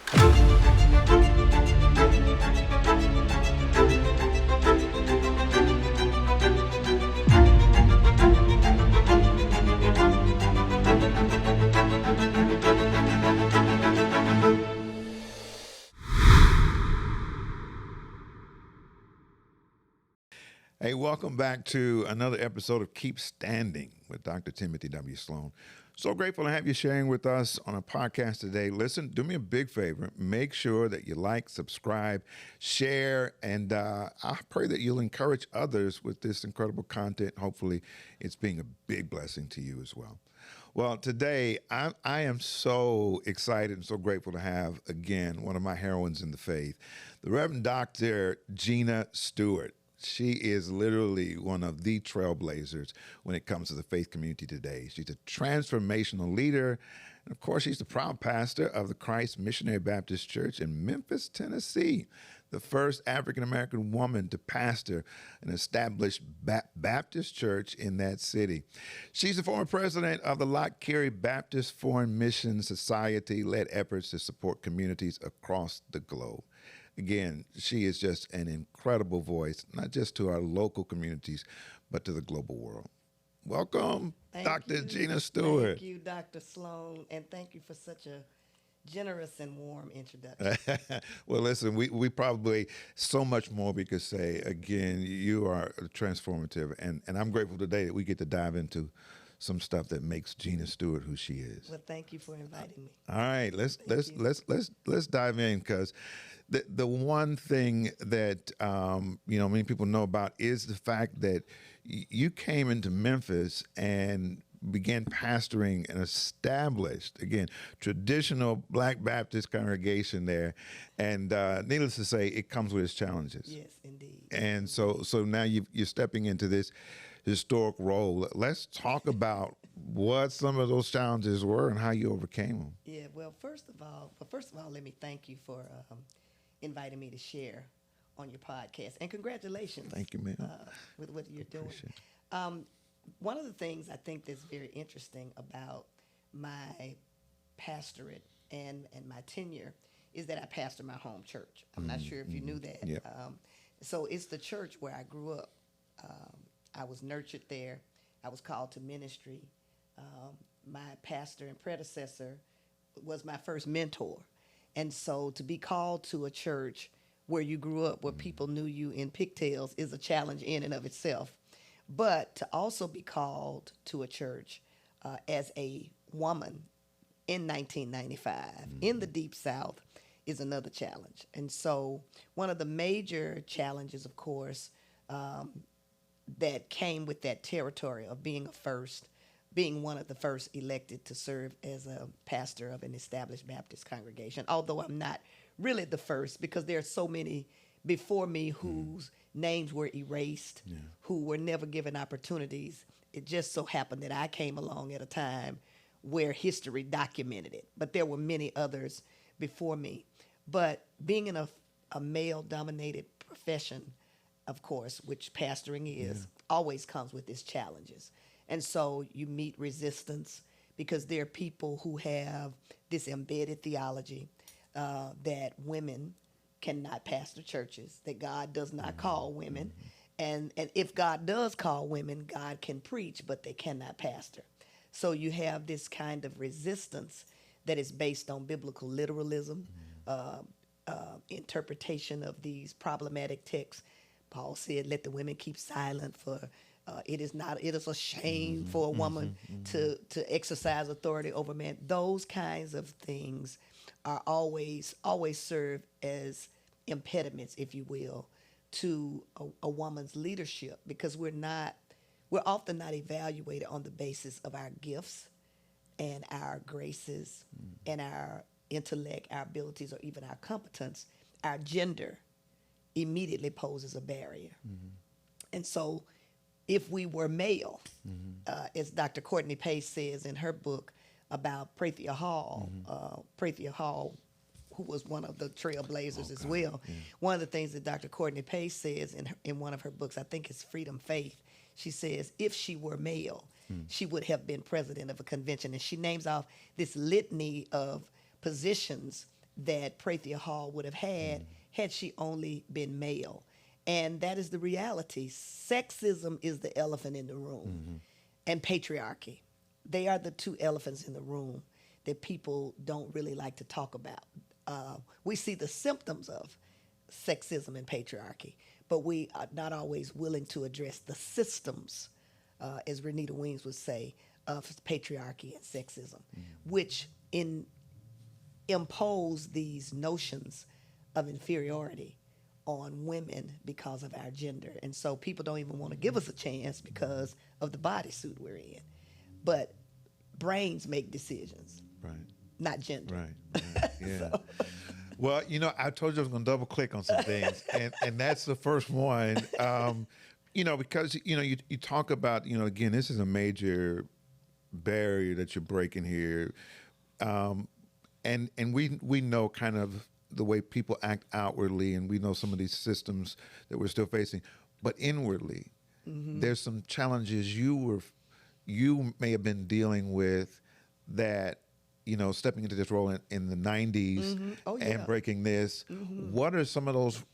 Hey, welcome back to another episode of Keep Standing with Dr. Timothy W. Sloan. So grateful to have you sharing with us on a podcast today. Listen, do me a big favor. Make sure that you like, subscribe, share, and I pray that you'll encourage others with this incredible content. Hopefully, it's being a big blessing to you as well. Well, today, I am so excited and so grateful to have, again, one of my heroines in the faith, the Reverend Dr. Gina Stewart. She is literally one of the trailblazers when it comes to the faith community today. She's a transformational leader. And of course, she's the proud pastor of the Christ Missionary Baptist Church in Memphis, Tennessee, the first African-American woman to pastor an established Baptist church in that city. She's the former president of the Lock Carey Baptist Foreign Mission Society, led efforts to support communities across the globe. Again, she is just an incredible voice, not just to our local communities, but to the global world. Welcome, Dr. Gina Stewart. Thank you, Dr. Sloan, and thank you for such a generous and warm introduction. Well, listen, we probably so much more we could say. Again, you are transformative, and I'm grateful today that we get to dive into some stuff that makes Gina Stewart who she is. Well, thank you for inviting me. All right, let's dive in, because the one thing that many people know about is the fact that you came into Memphis and began pastoring an established, again, traditional Black Baptist congregation there, and needless to say, it comes with its challenges. Yes, indeed. And so now you're stepping into this historic role. Let's talk about what some of those challenges were and how you overcame them. Yeah. Well, first of all, let me thank you for inviting me to share on your podcast, and congratulations. Thank you, ma'am. With what you're doing. One of the things I think that's very interesting about my pastorate and my tenure is that I pastor my home church. I'm not sure if you knew that. Yep. So it's the church where I grew up. I was nurtured there. I was called to ministry. My pastor and predecessor was my first mentor. And so to be called to a church where you grew up, where people knew you in pigtails, is a challenge in and of itself. But to also be called to a church as a woman in 1995 in the Deep South is another challenge. And so one of the major challenges, of course, that came with that territory of being one of the first elected to serve as a pastor of an established Baptist congregation, although I'm not really the first, because there are so many before me whose names were erased, who were never given opportunities. It just so happened that I came along at a time where history documented it, but there were many others before me. But being in a male-dominated profession, of course, which pastoring is, always comes with its challenges. And so you meet resistance because there are people who have this embedded theology that women cannot pastor churches, that God does not call women. And if God does call women, God can preach, but they cannot pastor. So you have this kind of resistance that is based on biblical literalism, interpretation of these problematic texts. Paul said, let the women keep silent, for it is a shame for a woman to exercise authority over men. Those kinds of things are always serve as impediments, if you will, to a woman's leadership, because we're often not evaluated on the basis of our gifts and our graces and our intellect, our abilities, or even our competence. Our gender immediately poses a barrier. And so if we were male, as Dr. Courtney Pace says in her book about Prathia Hall, who was one of the trailblazers as well, one of the things that Dr. Courtney Pace says in one of her books, I think it's Freedom Faith, she says, if she were male, she would have been president of a convention. And she names off this litany of positions that Prathia Hall would have had she only been male. And that is the reality. Sexism is the elephant in the room, and patriarchy. They are the two elephants in the room that people don't really like to talk about. We see the symptoms of sexism and patriarchy, but we are not always willing to address the systems, as Renita Weems would say, of patriarchy and sexism, which impose these notions of inferiority on women because of our gender. And so people don't even want to give us a chance because of the bodysuit we're in. But brains make decisions, Right. not gender. Right. Yeah. Well, I told you I was going to double click on some things, and that's the first one. Because you talk about, again, this is a major barrier that you're breaking here, and we know kind of the way people act outwardly, and we know some of these systems that we're still facing, but inwardly, there's some challenges you may have been dealing with that, stepping into this role in the 90s and breaking this. What are some of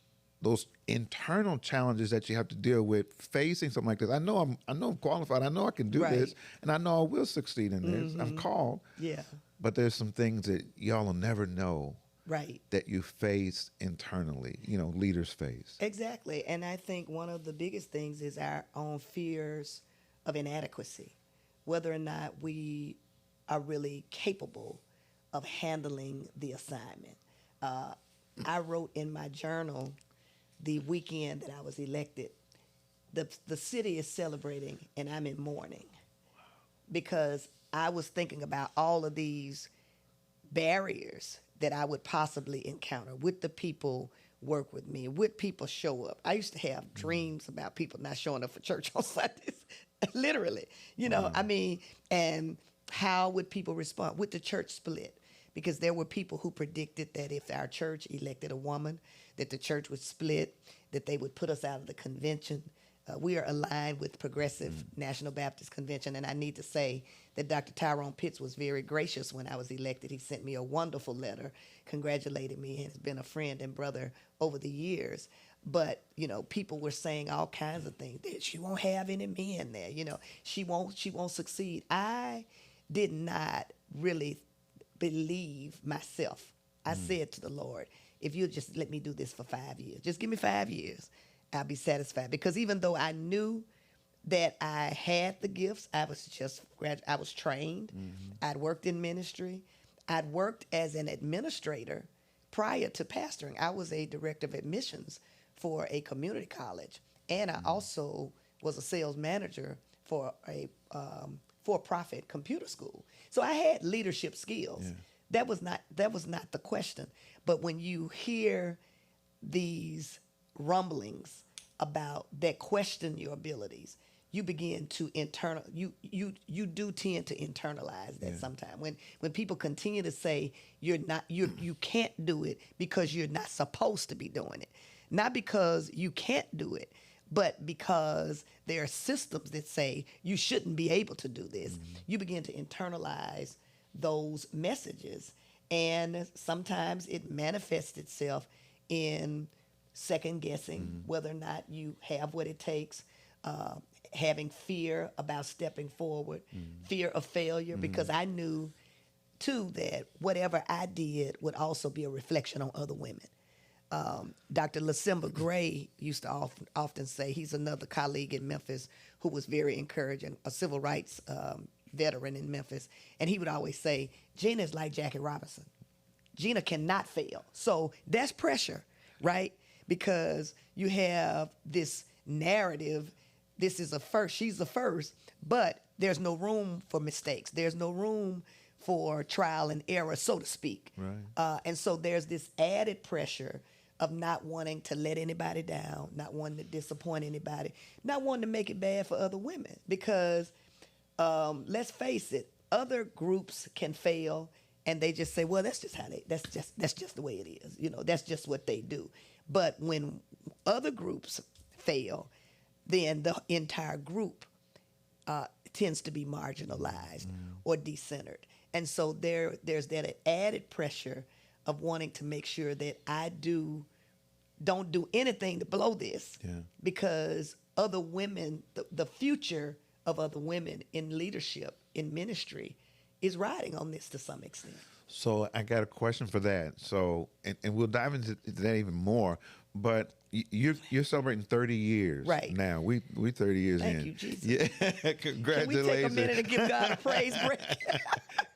those internal challenges that you have to deal with facing something like this? I know I'm qualified. I know I can do this, and I know I will succeed in this. I'm called. Yeah. But there's some things that y'all will never know. Right. That you face internally, leaders face. Exactly. And I think one of the biggest things is our own fears of inadequacy, whether or not we are really capable of handling the assignment. I wrote in my journal the weekend that I was elected, the city is celebrating and I'm in mourning, because I was thinking about all of these barriers that I would possibly encounter. Would the people work with me? Would people show up? I used to have dreams about people not showing up for church on Sundays, literally. And how would people respond? Would the church split? Because there were people who predicted that if our church elected a woman, that the church would split, that they would put us out of the convention. We are aligned with Progressive National Baptist Convention, and I need to say that Dr. Tyrone Pitts was very gracious when I was elected. He sent me a wonderful letter congratulating me and has been a friend and brother over the years. But, people were saying all kinds of things. That she won't have any men there. She won't succeed. I did not really believe myself. I said to the Lord, if you'll just let me do this for 5 years, just give me 5 years, I'll be satisfied. Because even though I knew that I had the gifts, I was trained. I'd worked in ministry. I'd worked as an administrator prior to pastoring. I was a director of admissions for a community college, and I also was a sales manager for a for-profit computer school. So I had leadership skills. Yeah. That was not the question. But when you hear these rumblings about that question your abilities, you begin to you do tend to internalize that sometimes. When people continue to say you can't do it because you're not supposed to be doing it. Not because you can't do it, but because there are systems that say you shouldn't be able to do this. You begin to internalize those messages, and sometimes it manifests itself in second guessing whether or not you have what it takes, having fear about stepping forward, fear of failure, because I knew too that whatever I did would also be a reflection on other women. Dr. Lasimba Gray used to often say, he's another colleague in Memphis who was very encouraging, a civil rights veteran in Memphis, and he would always say, Gina is like Jackie Robinson. Gina cannot fail. So that's pressure, right? Because you have this narrative, this is a first, she's the first, but there's no room for mistakes. There's no room for trial and error, so to speak. Right. And so there's this added pressure of not wanting to let anybody down, not wanting to disappoint anybody, not wanting to make it bad for other women. Because let's face it, other groups can fail and they just say, well, that's just the way it is. That's just what they do. But when other groups fail, then the entire group tends to be marginalized or decentered. And so there's that added pressure of wanting to make sure that I don't do anything to blow this, because other women, the future of other women in leadership, in ministry, is riding on this to some extent. So I got a question for that. So, and we'll dive into that even more. But you're celebrating 30 years Right now. We 30 years in. Thank you, Jesus. Yeah, congratulations. Can we take a minute and give God a praise break?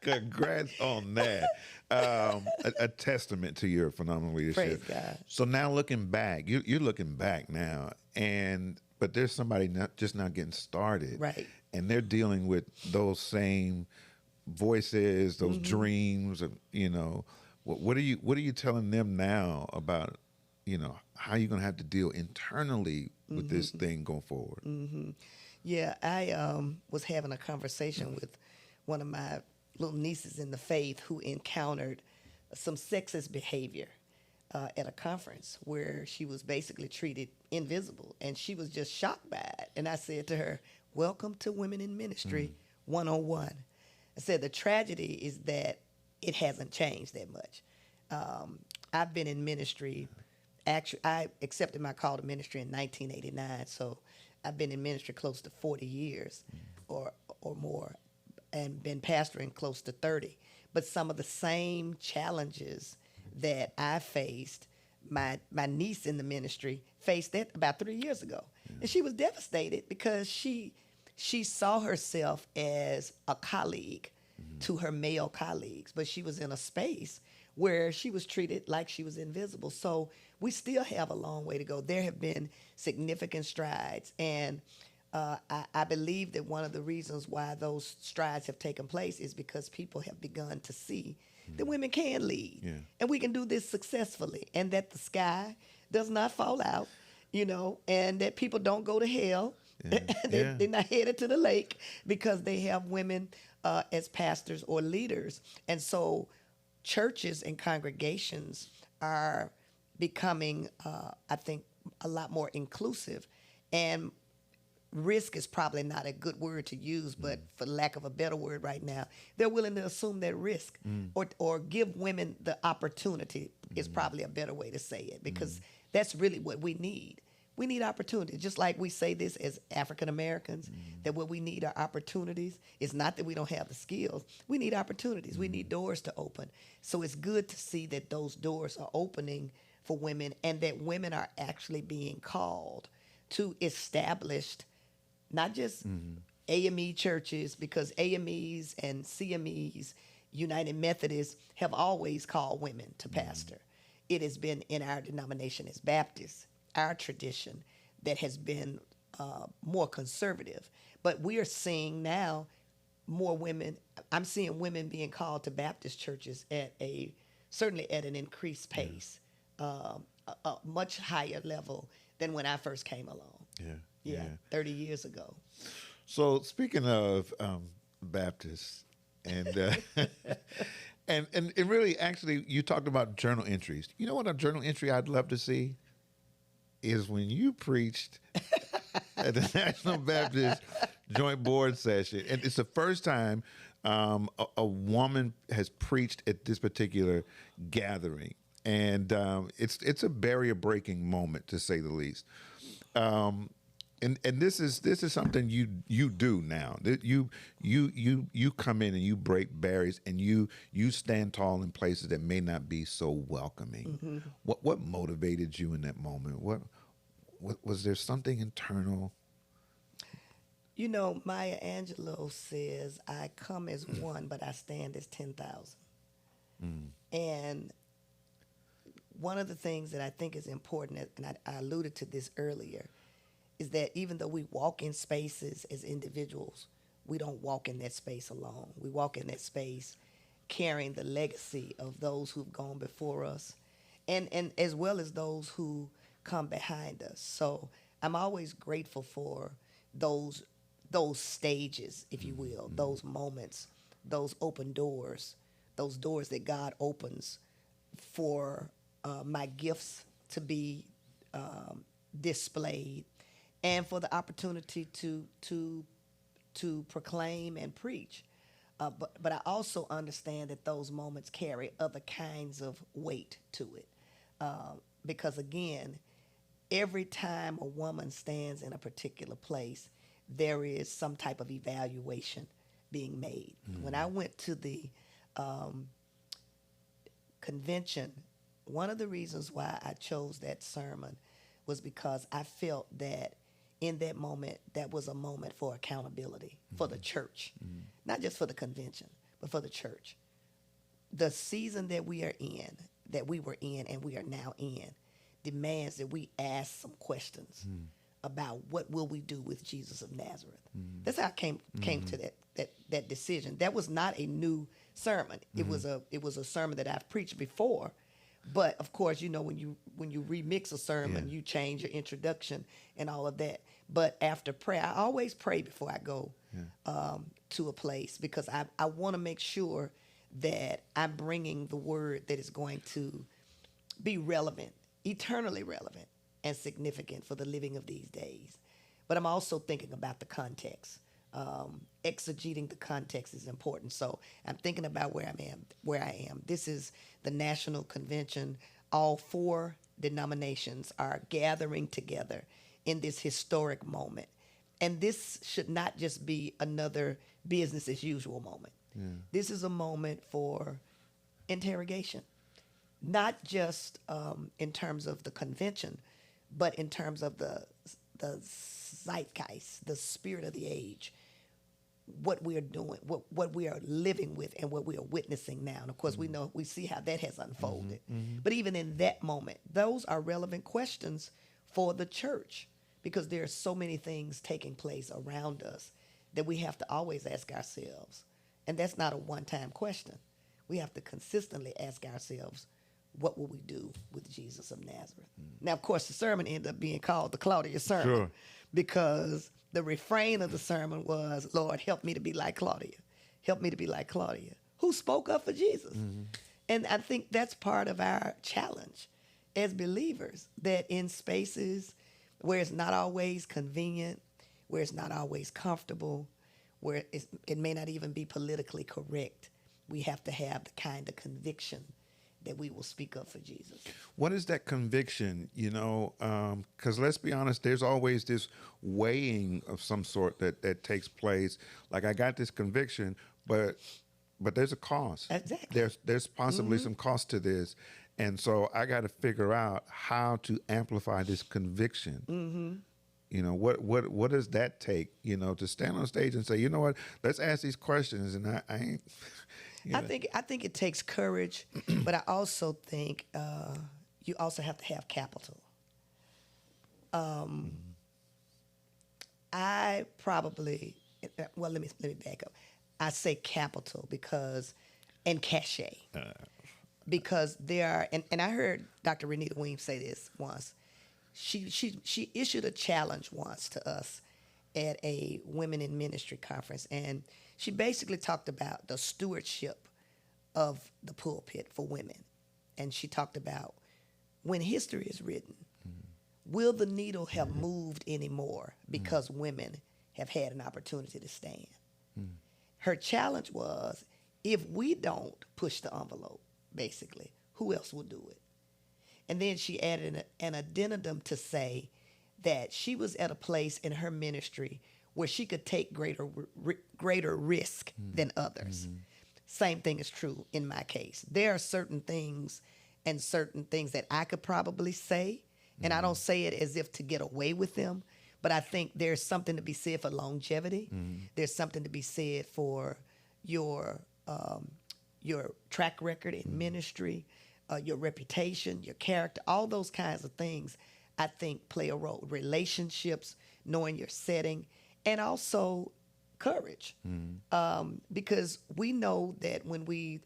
Congrats on that. A testament to your phenomenal leadership. Praise God. So now looking back, you're looking back now, but there's somebody just now getting started, Right? And they're dealing with those same voices, those dreams of, what are you telling them now about, how you're going to have to deal internally with this thing going forward? Yeah, I was having a conversation with one of my little nieces in the faith who encountered some sexist behavior at a conference where she was basically treated invisible, and she was just shocked by it. And I said to her, "Welcome to Women in Ministry 101. I said, the tragedy is that it hasn't changed that much. I've been in ministry. Actually, I accepted my call to ministry in 1989, so I've been in ministry close to 40 years or more, and been pastoring close to 30. But some of the same challenges that I faced, my niece in the ministry faced that about 3 years ago. And she was devastated because she saw herself as a colleague to her male colleagues, but she was in a space where she was treated like she was invisible. So we still have a long way to go. There have been significant strides, and I believe that one of the reasons why those strides have taken place is because people have begun to see that women can lead, and we can do this successfully, and that the sky does not fall out, and that people don't go to hell. They're not headed to the lake because they have women as pastors or leaders. And so churches and congregations are becoming, I think, a lot more inclusive. And risk is probably not a good word to use, but for lack of a better word right now, they're willing to assume that risk or give women the opportunity is probably a better way to say it, because that's really what we need. We need opportunities. Just like we say this as African Americans, that what we need are opportunities. It's not that we don't have the skills. We need opportunities. We need doors to open. So it's good to see that those doors are opening for women, and that women are actually being called to established, not just AME churches, because AMEs and CMEs, United Methodists, have always called women to pastor. It has been in our denomination as Baptists, our tradition, that has been more conservative. But we are seeing now more women. I'm seeing women being called to Baptist churches certainly at an increased pace, a much higher level than when I first came along. Yeah, 30 years ago. So speaking of Baptists, and and really, actually, you talked about journal entries. You know what a journal entry I'd love to see is when you preached at the National Baptist Joint Board Session, and it's the first time a woman has preached at this particular gathering, and it's a barrier breaking moment, to say the least. And this is something you do now. That you come in and you break barriers, and you stand tall in places that may not be so welcoming. What motivated you in that moment? What was there something internal? Maya Angelou says, "I come as one, but I stand as 10,000." And one of the things that I think is important, and I alluded to this earlier, is that even though we walk in spaces as individuals, we don't walk in that space alone. We walk in that space carrying the legacy of those who've gone before us, and as well as those who come behind us. So I'm always grateful for those stages, if you will, those moments, those open doors, those doors that God opens for my gifts to be displayed, and for the opportunity to proclaim and preach. But I also understand that those moments carry other kinds of weight to it. Because again, every time a woman stands in a particular place, there is some type of evaluation being made. When I went to the convention, one of the reasons why I chose that sermon was because I felt that in that moment, that was a moment for accountability for the church, not just for the convention, but for the church. The season that we are in, that we were in and we are now in, demands that we ask some questions about what will we do with Jesus of Nazareth. That's how I came to that decision. That was not a new sermon. It was a sermon that I've preached before. But of course, you know, when you remix a sermon, you change your introduction and all of that. But after prayer, I always pray before I go to a place, because I want to make sure that I'm bringing the word that is going to be relevant, eternally relevant and significant for the living of these days. But I'm also thinking about the context. Exegeting the context is important. So I'm thinking about where I am. This is the national convention. All 4 denominations are gathering together in this historic moment. And this should not just be another business as usual moment. This is a moment for interrogation, not just in terms of the convention, but in terms of the zeitgeist, the spirit of the age, what we are doing, what we are living with, and what we are witnessing now. And of course, we see how that has unfolded. But even in that moment, those are relevant questions for the church, because there are so many things taking place around us that we have to always ask ourselves. And that's not a one-time question. We have to consistently ask ourselves, what will we do with Jesus of Nazareth? Now, of course, the sermon ended up being called the Claudia sermon, because the refrain of the sermon was, Lord, help me to be like Claudia. Help me to be like Claudia, who spoke up for Jesus. And I think that's part of our challenge as believers, that in spaces where it's not always convenient, where it's not always comfortable, where it may not even be politically correct, we have to have the kind of conviction that we will speak up for Jesus. What is that conviction, you know? Because let's be honest, there's always this weighing of some sort that takes place. Like, I got this conviction, but there's a cost. Exactly. There's possibly some cost to this. And so I got to figure out how to amplify this conviction. You know, what does that take, you know, to stand on stage and say, you know what, let's ask these questions, and I ain't... I think it takes courage, but I also think you also have to have capital. I probably, well, let me back up. I say capital and cachet, because there are, and I heard Dr. Renita Weems say this once. She issued a challenge once to us at a Women in Ministry conference, and she basically talked about the stewardship of the pulpit for women. And she talked about, when history is written, will the needle have moved anymore because women have had an opportunity to stand? Her challenge was, if we don't push the envelope, basically, who else will do it? And then she added an addendum to say that she was at a place in her ministry where she could take greater risk than others. Same thing is true in my case. There are certain things that I could probably say, and I don't say it as if to get away with them, but I think there's something to be said for longevity. There's something to be said for your track record in ministry, your reputation, your character, all those kinds of things I think play a role. Relationships, knowing your setting, and also courage. Because we know that when we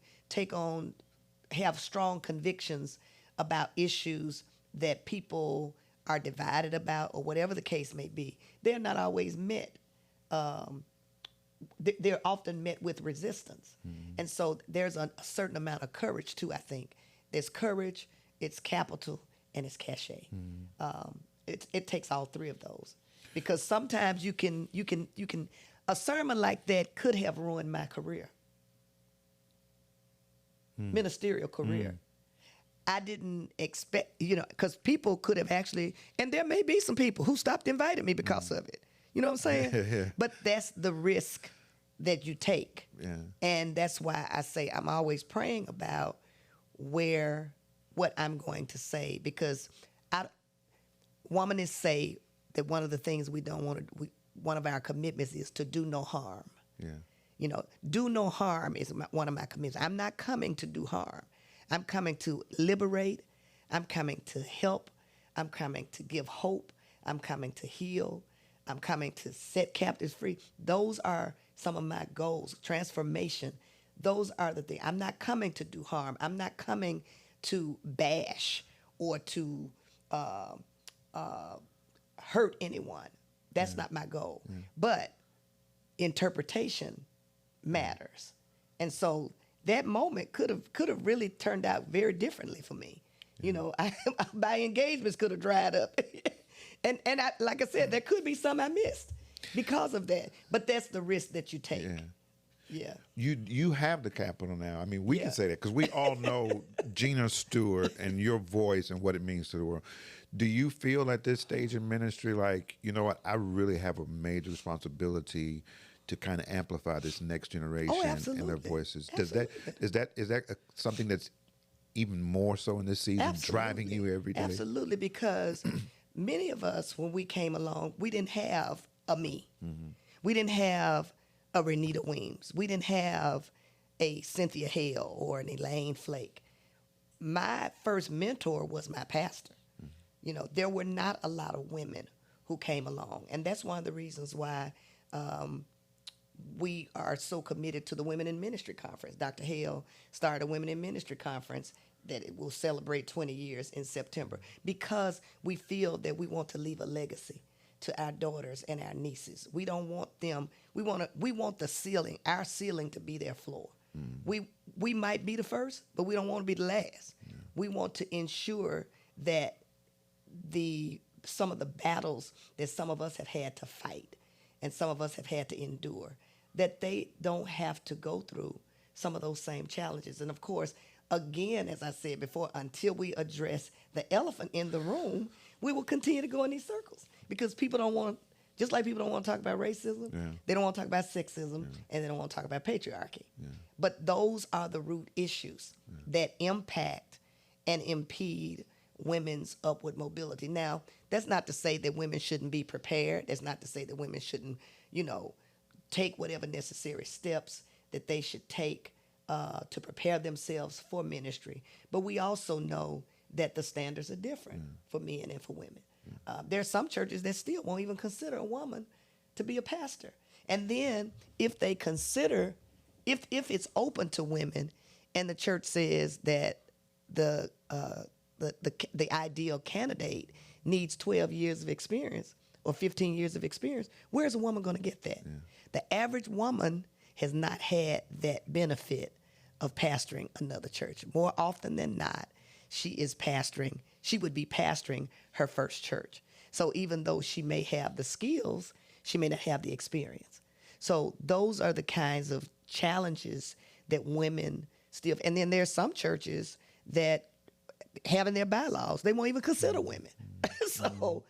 have strong convictions about issues that people are divided about, or whatever the case may be, they're not always met. They're often met with resistance. And so there's a certain amount of courage too, I think. There's courage, it's capital, and it's cachet. It takes all 3 of those, because sometimes you can a sermon like that could have ruined my career. ministerial career. I didn't expect, because people could have actually, and there may be some people who stopped inviting me because of it. You know what I'm saying? Yeah. But that's the risk that you take. Yeah. And that's why I say I'm always praying about what I'm going to say, because womanists say that one of the things we don't want to, one of our commitments is to do no harm. Yeah. Do no harm is one of my commitments. I'm not coming to do harm. I'm coming to liberate. I'm coming to help. I'm coming to give hope. I'm coming to heal. I'm coming to set captives free. Those are some of my goals. Transformation. Those are the things. I'm not coming to do harm. I'm not coming to bash or to hurt anyone. That's not my goal. But interpretation matters. And so that moment could have really turned out very differently for me. My engagements could have dried up. and I, like I said, there could be some I missed because of that. But that's the risk that you take. Yeah. You have the capital now. I mean, we can say that because we all know Gina Stewart and your voice and what it means to the world. Do you feel at this stage in ministry like, you know what, I really have a major responsibility to kind of amplify this next generation and their voices? Absolutely. Is that something that's even more so in this season, driving you every day? Absolutely, because many of us, when we came along, we didn't have a me. We didn't have a Renita Weems. We didn't have a Cynthia Hale or an Elaine Flake. My first mentor was my pastor. There were not a lot of women who came along. And that's one of the reasons why we are so committed to the Women in Ministry Conference. Dr. Hale started a Women in Ministry Conference that it will celebrate 20 years in September, because we feel that we want to leave a legacy to our daughters and our nieces. We don't want them, we want the ceiling, our ceiling, to be their floor. We might be the first, but we don't want to be the last. We want to ensure that some of the battles that some of us have had to fight and some of us have had to endure, that they don't have to go through some of those same challenges. And of course, again, as I said before, until we address the elephant in the room, we will continue to go in these circles, because people don't want, just like people don't want to talk about racism, they don't want to talk about sexism, and they don't want to talk about patriarchy. But those are the root issues that impact and impede women's upward mobility. Now, that's not to say that women shouldn't be prepared. That's not to say that women shouldn't, take whatever necessary steps that they should take to prepare themselves for ministry. But we also know that the standards are different for men and for women. There are some churches that still won't even consider a woman to be a pastor. And then if they consider, if it's open to women and the church says that the ideal candidate needs 12 years of experience or 15 years of experience, where's a woman going to get that? The average woman has not had that benefit of pastoring another church. More often than not, she would be pastoring her first church. So even though she may have the skills, she may not have the experience. So those are the kinds of challenges that women still, and then there's some churches that have in their bylaws, they won't even consider women. So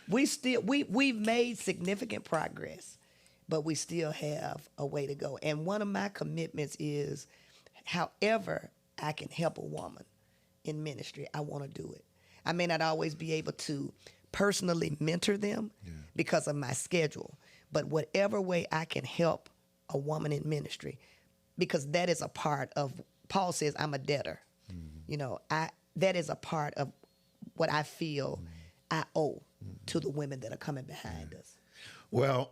we've made significant progress, but we still have a way to go. And one of my commitments is, however I can help a woman in ministry, I want to do it. I may not always be able to personally mentor them because of my schedule, but whatever way I can help a woman in ministry, because that is a part of, Paul says, I'm a debtor. That is a part of what I feel I owe to the women that are coming behind us. Well,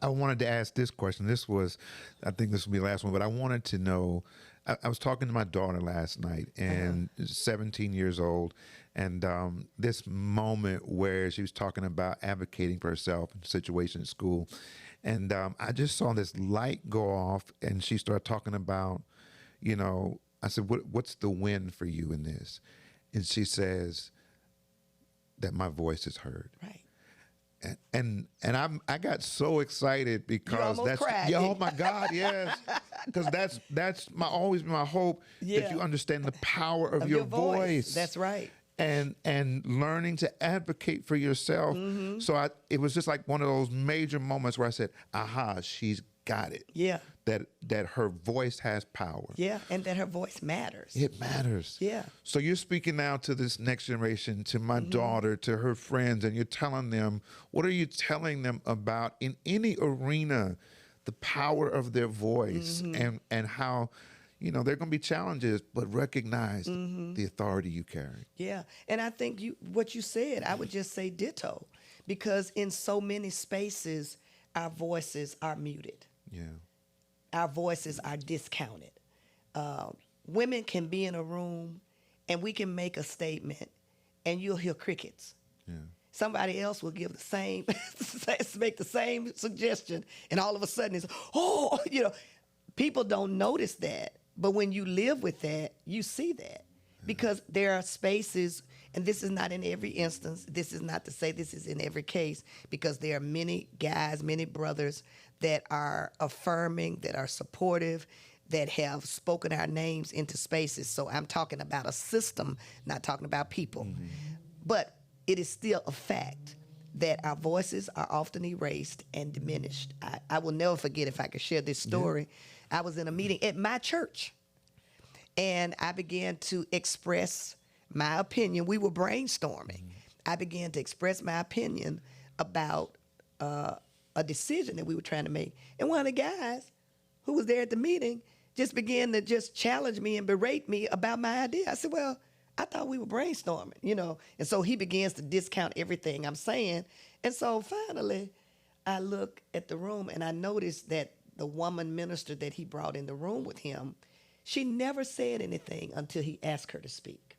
I wanted to ask this question. I think this will be the last one, but I wanted to know, I was talking to my daughter last night, and 17 years old, and this moment where she was talking about advocating for herself in a situation at school, and I just saw this light go off, and she started talking about, I said, what's the win for you in this? And she says that my voice is heard. Right. I got so excited because almost cried, yeah, didn't oh my God, yes, because that's always been my hope, that you understand the power of your voice. That's right. And learning to advocate for yourself. So it was just like one of those major moments where I said, aha, she's got it. Yeah. That her voice has power. Yeah, and that her voice matters. It matters. Yeah. So you're speaking now to this next generation, to my daughter, to her friends, and you're telling them, what are you telling them about in any arena, the power of their voice and how, there are going to be challenges, but recognize the authority you carry. Yeah, and I think what you said, I would just say ditto, because in so many spaces, our voices are muted. Yeah. Our voices are discounted. Women can be in a room and we can make a statement and you'll hear crickets. Yeah. Somebody else will give the same, make the same suggestion, and all of a sudden it's, people don't notice that. But when you live with that, you see that. Because there are spaces, and this is not in every instance, this is not to say this is in every case, because there are many guys, many brothers that are affirming, that are supportive, that have spoken our names into spaces. So I'm talking about a system, not talking about people. But it is still a fact that our voices are often erased and diminished. I will never forget, if I could share this story. I was in a meeting at my church, and I began to express my opinion. We were brainstorming. I began to express my opinion about a decision that we were trying to make. And one of the guys who was there at the meeting just began to just challenge me and berate me about my idea. I said, well, I thought we were brainstorming, And so he begins to discount everything I'm saying. And so finally, I look at the room and I noticed that the woman minister that he brought in the room with him, she never said anything until he asked her to speak.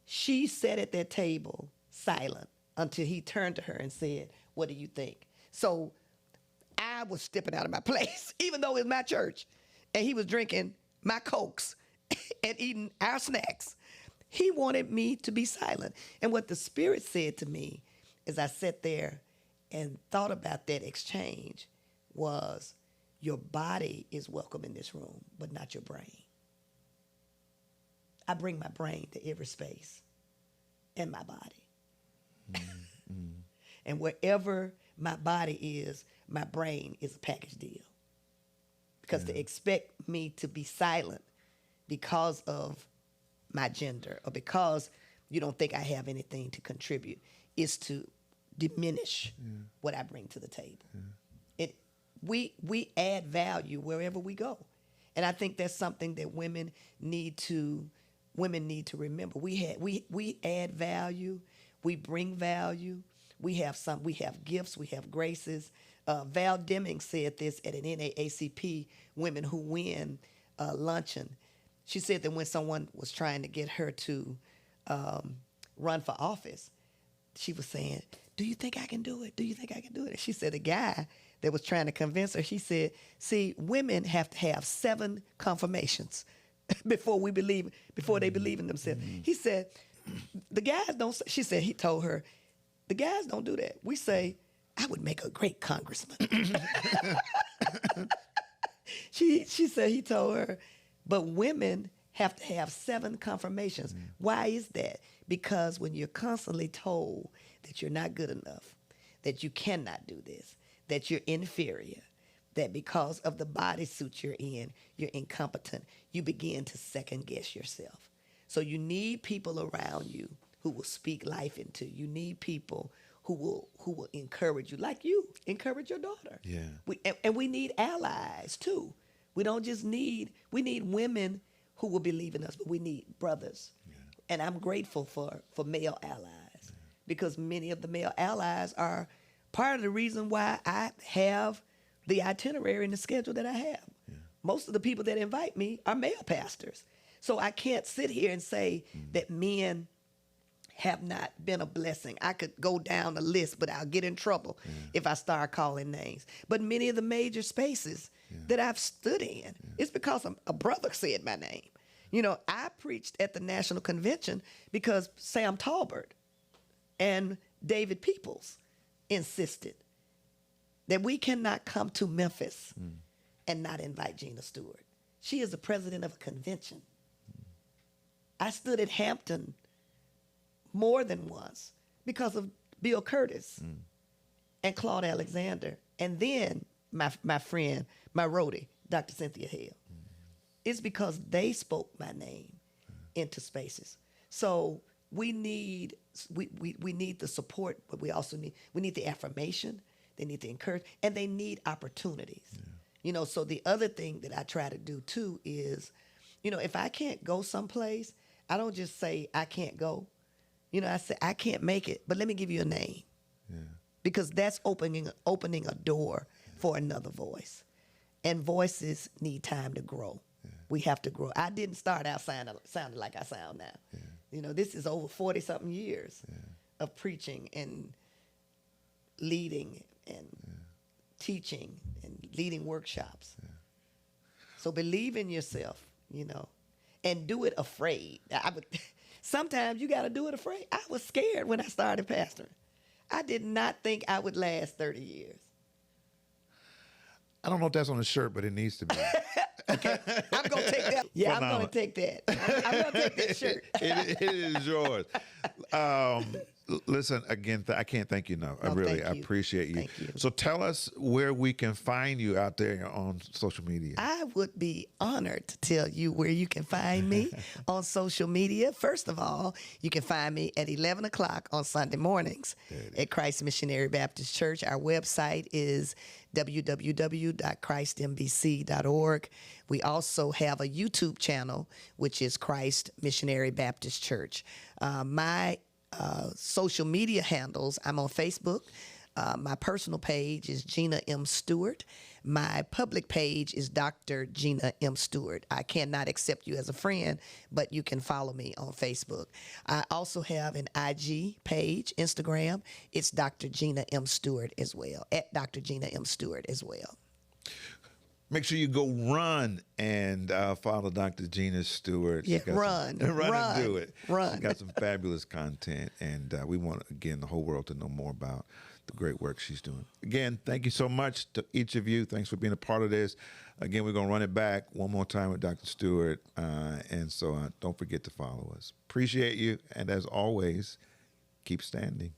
She sat at that table silent until he turned to her and said, what do you think? So I was stepping out of my place, even though it was my church, and he was drinking my Cokes and eating our snacks. He wanted me to be silent. And what the Spirit said to me as I sat there and thought about that exchange was, your body is welcome in this room, but not your brain. I bring my brain to every space and my body. And wherever my body is, my brain is a package deal. Because to expect me to be silent because of my gender or because you don't think I have anything to contribute is to diminish what I bring to the table. We add value wherever we go. And I think that's something that women need to remember. We add value, we bring value, we have gifts, we have graces. Val Deming said this at an NAACP Women Who Win luncheon. She said that when someone was trying to get her to run for office, she was saying, do you think I can do it? Do you think I can do it? And she said, the guy that was trying to convince her, she said, see, women have to have 7 confirmations before they believe in themselves. He said, the guys don't, she said, he told her, the guys don't do that. We say, I would make a great congressman. She said, he told her, but women have to have 7 confirmations. Why is that? Because when you're constantly told that you're not good enough, that you cannot do this, that you're inferior, that because of the bodysuit you're in, you're incompetent, you begin to second guess yourself. So you need people around you who will speak life into you. You need people who will encourage you, like you encourage your daughter. Yeah. And we need allies too. We need women who will believe in us, but we need brothers. Yeah. And I'm grateful for male allies because many of the male allies are part of the reason why I have the itinerary and the schedule that I have. Yeah. Most of the people that invite me are male pastors. So I can't sit here and say that men have not been a blessing. I could go down the list, but I'll get in trouble if I start calling names. But many of the major spaces that I've stood in, it's because a brother said my name. I preached at the National Convention because Sam Talbert and David Peoples insisted that we cannot come to Memphis and not invite Gina Stewart. She is the president of a convention. I stood at Hampton more than once because of Bill Curtis and Claude Alexander. And then my friend, my roadie, Dr. Cynthia Hale. It's because they spoke my name into spaces. So we need the support, but we also need the affirmation. They need the encouragement, and they need opportunities. Yeah. You know, so the other thing that I try to do too is, you know, if I can't go someplace, I don't just say I can't go. You know, I say I can't make it, but let me give you a name. Yeah. Because that's opening a door for another voice. And voices need time to grow. Yeah. We have to grow. I didn't start out sounding like I sound now. Yeah. You know, this is over 40-something years of preaching and leading and teaching and leading workshops. Yeah. So believe in yourself, you know, and do it afraid. Sometimes you got to do it afraid. I was scared when I started pastoring. I did not think I would last 30 years. I don't know if that's on a shirt, but it needs to be. Okay, I'm going to take that. Yeah, I'm going to take that. I'm going to take that shirt. It is yours. Listen, again, I can't thank you enough. I appreciate you. Thank you. So tell us where we can find you out there on social media. I would be honored to tell you where you can find me on social media. First of all, you can find me at 11 o'clock on Sunday mornings at Christ Missionary Baptist Church. Our website is www.christmbc.org. We also have a YouTube channel, which is Christ Missionary Baptist Church. My social media handles, I'm on Facebook. My personal page is Gina M. Stewart. My public page is Dr. Gina M. Stewart. I cannot accept you as a friend, but you can follow me on Facebook. I also have an IG page, Instagram. It's Dr. Gina M. Stewart as well, at Dr. Gina M. Stewart as well. Make sure you go run and follow Dr. Gina Stewart. Yeah, run and do it. Run. She's got some fabulous content, and we want, again, the whole world to know more about the great work she's doing. Again, thank you so much to each of you. Thanks for being a part of this. Again, we're going to run it back one more time with Dr. Stewart, and so don't forget to follow us. Appreciate you, and as always, keep standing.